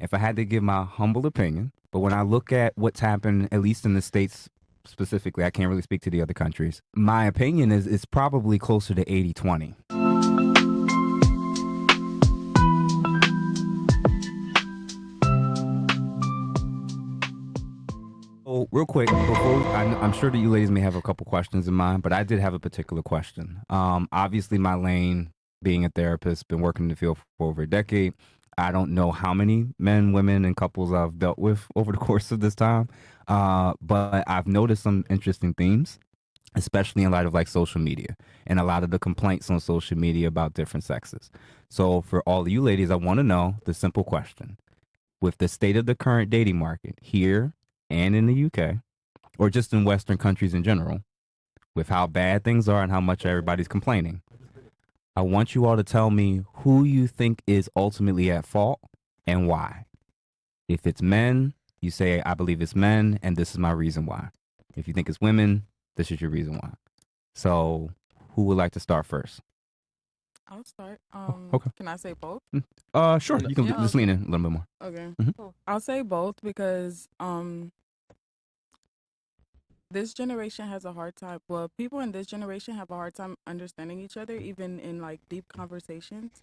if I had to give my humble opinion, but when I look at what's happened, at least in the States specifically, I can't really speak to the other countries. My opinion is it's probably closer to 80-20. Oh, real quick, I'm sure that you ladies may have a couple questions in mind, but I did have a particular question. Obviously, my lane, being a therapist, been working in the field for over a decade. I don't know how many men, women, and couples I've dealt with over the course of this time, but I've noticed some interesting themes, especially in light of like social media and a lot of the complaints on social media about different sexes. So, for all of you ladies, I want to know the simple question: with the state of the current dating market here and in the UK, or just in Western countries in general, with how bad things are and how much everybody's complaining, I want you all to tell me who you think is ultimately at fault and why. If it's men, you say, I believe it's men, and this is my reason why. If you think it's women, this is your reason why. So, who would like to start first? I'll start. Okay. Can I say both? Sure. You can just lean in a little bit more. Okay. Mhm. Cool. I'll say both because this generation has a hard time. Well, people in this generation have a hard time understanding each other, even in like deep conversations.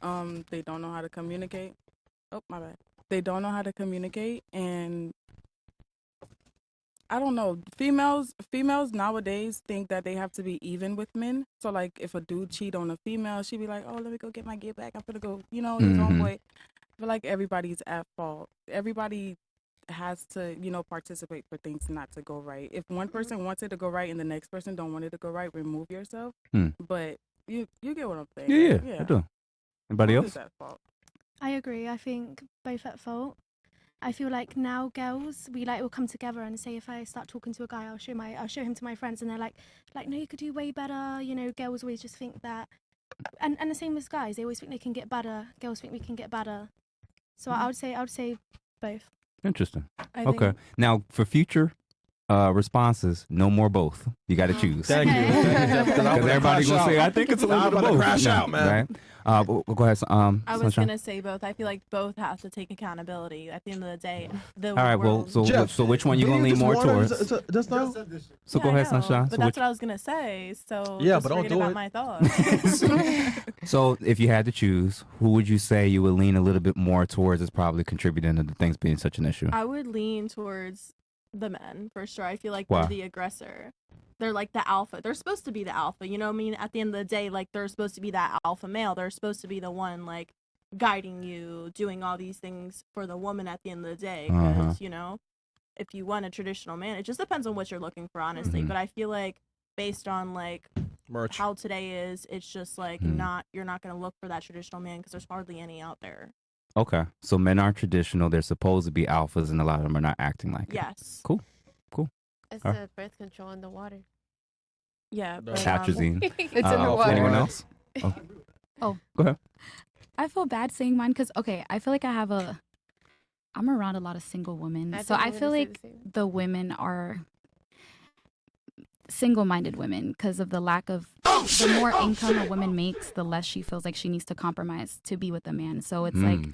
They don't know how to communicate. Oh, my bad. They don't know how to communicate, and I don't know. Females nowadays think that they have to be even with men. So like, if a dude cheat on a female, she'd be like, "Oh, let me go get my get back. I'm gonna go, his own Mhm. way." I feel like everybody's at fault. Everybody has to, participate for things not to go right. If one person wants it to go right and the next person don't want it to go right, remove yourself. Hmm. But you get what I'm saying. Yeah, Right? I do. Anybody Both else? is at fault. I agree. I think both at fault. I feel like now girls, we like will come together and say, if I start talking to a guy, I'll show him to my friends, and they're like no, you could do way better. Girls always just think that, and the same as guys, they always think they can get better. Girls think we can get better. So I would say both. Interesting. I Okay. think, Now, for future responses, no more both. You got to choose. Thank you. Because everybody's going to say, I think it's a little bit of both. Crash out, man. Right? Go ahead. I was Sunshine. gonna say both. I feel like both have to take accountability at the end of the day. All right. Well, Jeff, so which one you going to lean more towards? Just now? So go ahead, Sunshine. But So, that's what I was gonna say. So Yeah, just but don't forget do about it. my thoughts. so if you had to choose, who would you say you would lean a little bit more towards as probably contributing to the things being such an issue? I would lean towards the men for sure. I feel like Why? they're the aggressor. They're like the alpha. They're supposed to be the alpha. You know what I mean? At the end of the day, like they're supposed to be that alpha male. They're supposed to be the one like guiding you, doing all these things for the woman at the end of the day. Because if you want a traditional man, it just depends on what you're looking for, honestly. Mhm. But I feel like based on like Merch. how today is, it's just like you're not gonna look for that traditional man because there's hardly any out there. Okay. So men aren't traditional. They're supposed to be alphas, and a lot of them are not acting like it. Yes. Cool. It's All the birth control in the water. Yeah. No. But, Atrazine. It's in the water. Anyone else? Oh. Go ahead. I feel bad saying mine because, okay, I feel like I'm around a lot of single women. So I feel like the women are single-minded women because of the lack of, the more income a woman makes, the less she feels like she needs to compromise to be with a man. So it's like,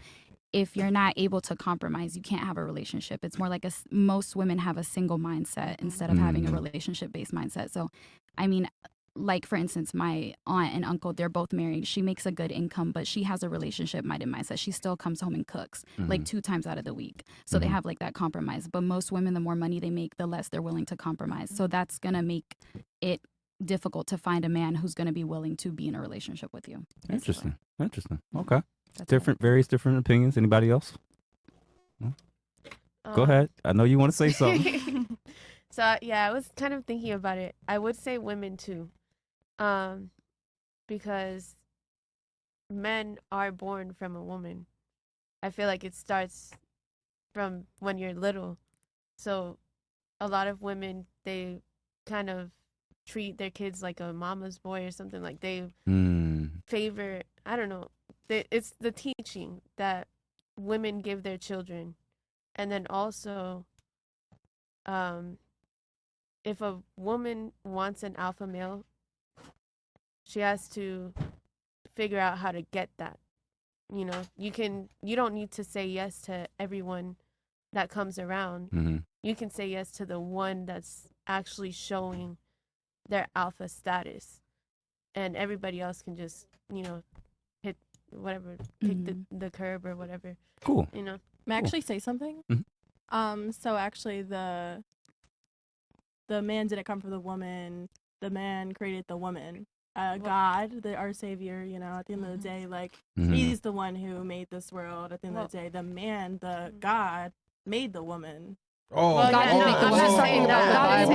if you're not able to compromise, you can't have a relationship. It's more like most women have a single mindset instead of having a relationship-based mindset. So, I mean, like for instance, my aunt and uncle, they're both married. She makes a good income, but she has a relationship-minded mindset. She still comes home and cooks like 2 times out of the week. So they have like that compromise. But most women, the more money they make, the less they're willing to compromise. So that's gonna make it difficult to find a man who's gonna be willing to be in a relationship with you. basically. Interesting. Okay. That's Different, various different opinions. Anybody else? Go ahead. I know you want to say something. So yeah, I was kind of thinking about it. I would say women too, because men are born from a woman. I feel like it starts from when you're little. So a lot of women, they kind of treat their kids like a mama's boy or something. Like they favor, I don't know. It's the teaching that women give their children. And then also, if a woman wants an alpha male, she has to figure out how to get that. you know, you don't need to say yes to everyone that comes around. Mm-hmm. You can say yes to the one that's actually showing their alpha status, and everybody else can just, you know, hit whatever, take the curb or whatever. Cool. You know. May I actually say something? So actually the man didn't come from the woman. The man created the woman. God, our savior, you know, at the end of the day, like, he's the one who made this world. At the end of the day, the man, the God, made the woman. Oh, Well, God yeah, didn't no, make the I'm woman. just saying that.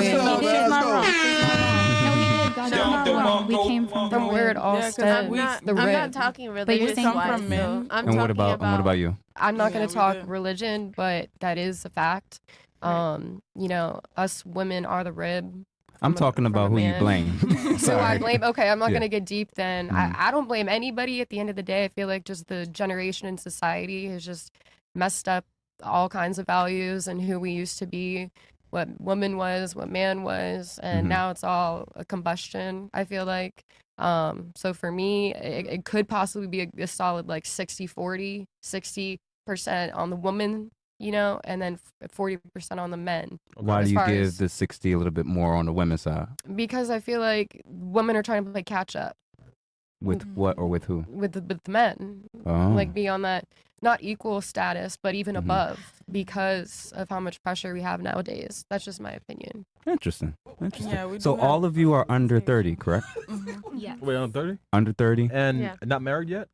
She's not wrong. No, he did. God didn't make the woman. We came from the where it all Yeah, 'cause stems. we- the I'm rib. not talking you're religious saying come wise, from though. men. I'm And what talking about you? I'm not Yeah, going we to talk do. religion, but that is a fact. You know, us women are the rib. I'm talking from about a who you man. blame. Who I Sorry. blame? Okay, I'm not Yeah. going to get deep then. I don't blame anybody at the end of the day. I feel like just the generation in society has just messed up all kinds of values and who we used to be, what woman was, what man was, and now it's all a combustion, I feel like. So for me, it could possibly be a solid like 60-40, 60% on the woman, you know, and then 40% on the men. Why As do you far give as- the 60 a little bit more on the women's side? Because I feel like women are trying to play catch up With what or with who? with the men, Oh. like be on that not equal status, but even above because of how much pressure we have nowadays. That's just my opinion. Interesting. Yeah, we So do all have of you are under conversation. 30, correct? Yes. Wait, I'm 30 Under 30, and Yeah. not married yet.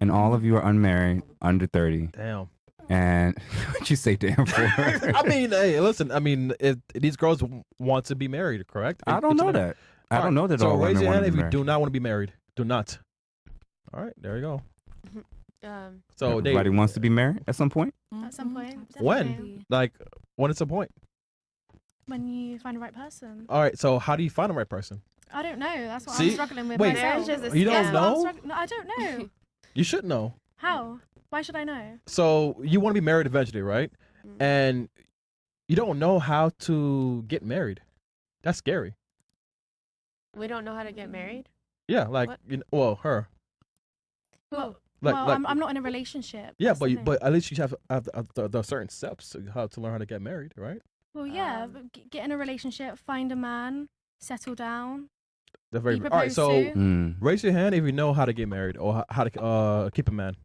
and all of you are unmarried, under 30. Damn. And what'd you say damn for? I mean, hey, listen. I mean, if these girls want to be married, correct? I don't know that. I don't know that all So raise women your want hand to if be you married. do not want to be married. Do not. All right, there you go. So Everybody wants to be married at some point? At some point. when? definitely. Like, when is the point? When you find the right person. All right. So how do you find the right person? I don't know. That's what See? I'm struggling with Wait, myself. Marriage is a you don't scam. know? No, I don't know. You should know. How? Why should I know? So you want to be married eventually, right? And you don't know how to get married. That's scary. We don't know how to get married. Yeah, like What? you know, well, her. Who? Like, well, like, I'm not in a relationship. yeah, That's the but thing. but at least you have the certain steps to how to learn how to get married, right? Well, yeah, but get in a relationship, find a man, settle down. They're very Be all right. So proposed to. Mm. raise your hand if you know how to get married or how to keep a man.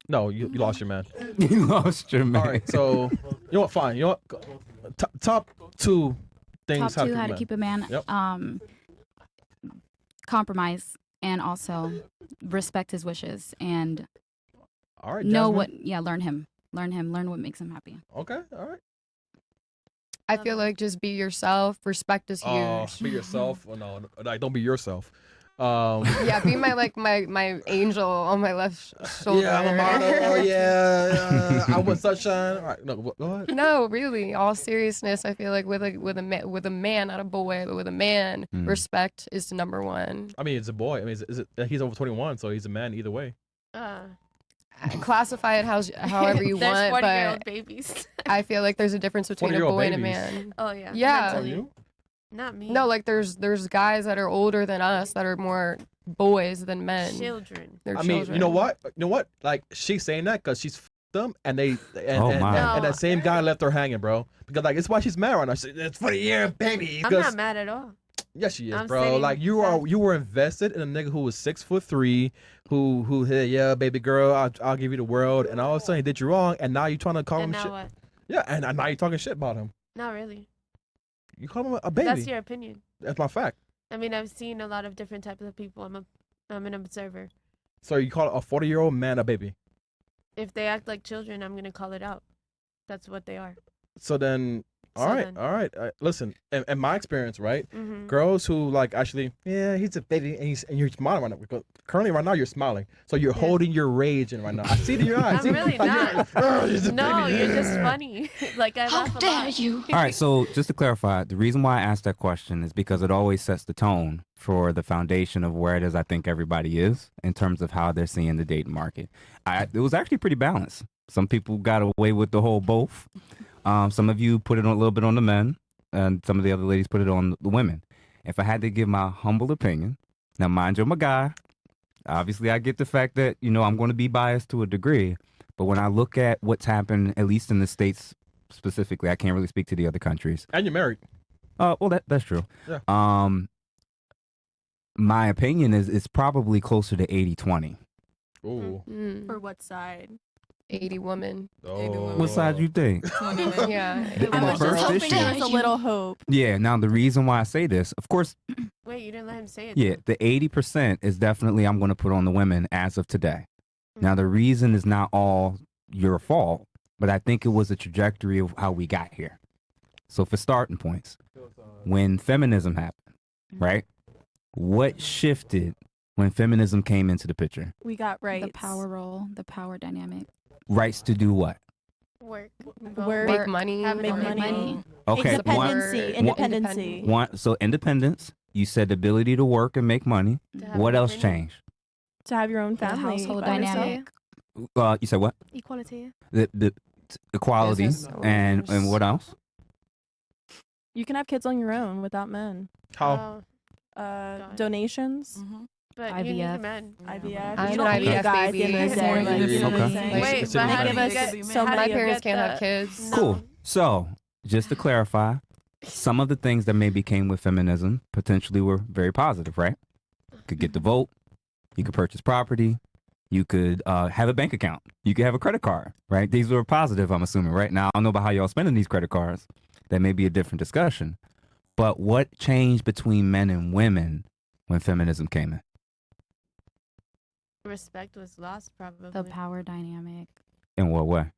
No, you lost your man. You lost your man. All right, so you know what? Fine. You know what? Top two things Top two, how how to to keep keep a man. Yep. Compromise and also respect his wishes and All right. know Jasmine. what. Yeah, learn what makes him happy. Okay. All right. I feel like just be yourself. Respect is Oh, huge. be yourself. Oh, no, like, don't be yourself. Yeah, be my angel on my left shoulder. Yeah, I'm a model. Oh, yeah. I was sunshine. All right. No, go ahead. No, really, all seriousness, I feel like with a man, not a boy, but with a man, respect is the number one. I mean, it's a boy. I mean, he's over 21, so he's a man either way. Classify it however you There's want, 40-year-old but babies. I feel like there's a difference between a 40-year-old boy and a babies. man. Oh yeah. Yeah. Are Mentally. you? Not me. No, like there's guys that are older than us that are more boys than men. children. They're I mean, children. you know what? You know what? Like, she's saying that because she's them, and they Oh, my. and that same guy left her hanging, bro. Because like, it's why she's mad right now. It's 40-year baby. I'm 'Cause- not mad at all. Yes, she is, I'm bro. saying Like you were invested in a nigga who was 6'3", who hey, yeah, baby girl, I'll give you the world, and all of a sudden he did you wrong, and now you trying to call And him now shit. what? Yeah, and now you talking shit about him. Not really. You call him a baby. That's your opinion. That's my fact. I mean, I've seen a lot of different types of people. I'm an observer. So you call a 40-year-old man a baby. If they act like children, I'm gonna call it out. That's what they are. So then, all So right, then- all right. Listen, in my experience, right, Mm-hmm. girls who like actually, yeah, he's a baby, and you're smiling right now. Because currently, right now, you're smiling, so you're holding your rage in right now. I see it in your eyes. I'm really not. He's a No, baby. you're just funny. Like I laugh a lot. All right, so just to clarify, the reason why I asked that question is because it always sets the tone for the foundation of where it is I think everybody is in terms of how they're seeing the dating market. It was actually pretty balanced. Some people got away with the whole both. Some of you put it on a little bit on the men, and some of the other ladies put it on the women. If I had to give my humble opinion, now mind you, I'm a guy. obviously I get the fact that, I'm going to be biased to a degree. But when I look at what's happened, at least in the States specifically, I can't really speak to the other countries. And you're married. Well, that's true. Yeah. My opinion is it's probably closer to 80-20. Ooh. For what side? 80 women. Oh. What side you think? Yeah. I was just hoping there was a little hope. Yeah. Now, the reason why I say this, of course, Wait, you didn't let him say it. yeah, the 80% is definitely I'm going to put on the women as of today. Now, the reason is not all your fault, but I think it was a trajectory of how we got here. So for starting points, when feminism happened, right? What shifted when feminism came into the picture? We got rights. The power role, the power dynamic. Rights to do what? Work. Make money. Make money. Okay. Independency. So independence, you said the ability to work and make money. What else changed? To have your own The family. household by yourself. dynamic. You said what? Equality. The equality Business and owners. what else? You can have kids on your own without men. How? Donations. But you need IVF. men. IVF. I'm you an don't need a IVF guy at the end of the baby. day. Like, you know what I'm Okay. saying? Wait, It's but a how do give you us get so My many of parents get can't have the- kids. No. Cool. So, just to clarify, some of the things that maybe came with feminism potentially were very positive, right? You could get the vote. You could purchase property. You could have a bank account. You could have a credit card, right? These were positive, I'm assuming, right? Now, I don't know about how y'all spending these credit cards. That may be a different discussion. But what changed between men and women when feminism came in? Respect was lost, probably. The power dynamic. In what way?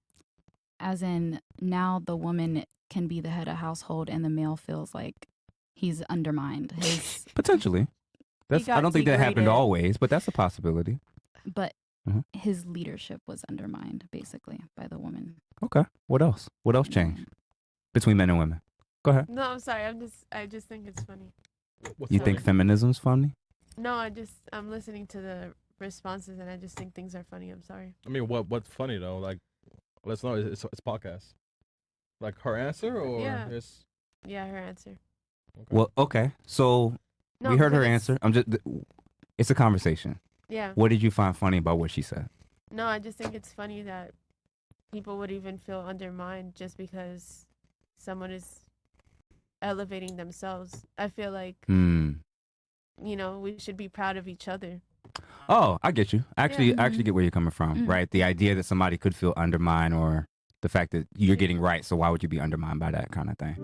As in, now the woman can be the head of household and the male feels like he's undermined. Potentially. I got don't think that happened degraded. always, but that's a possibility. But Mhm. his leadership was undermined, basically, by the woman. Okay. What else? What else changed between men and women? Go ahead. No, I'm sorry. I just think it's funny. What's You funny? think feminism's funny? No, I'm listening to the responses and I just think things are funny. I'm sorry. I mean, what's funny though? Like, let's know. It's podcast. Like her answer or Yeah. it's Yeah, her answer. okay. Well, okay. So No, we heard her because answer. It's a conversation. Yeah. What did you find funny about what she said? No, I just think it's funny that people would even feel undermined just because someone is elevating themselves. I feel like, we should be proud of each other. Oh, I get you. I actually Mhm. get where you're coming from, Mhm. right? The idea that somebody could feel undermined or the fact that you're getting right, so why would you be undermined by that kind of thing?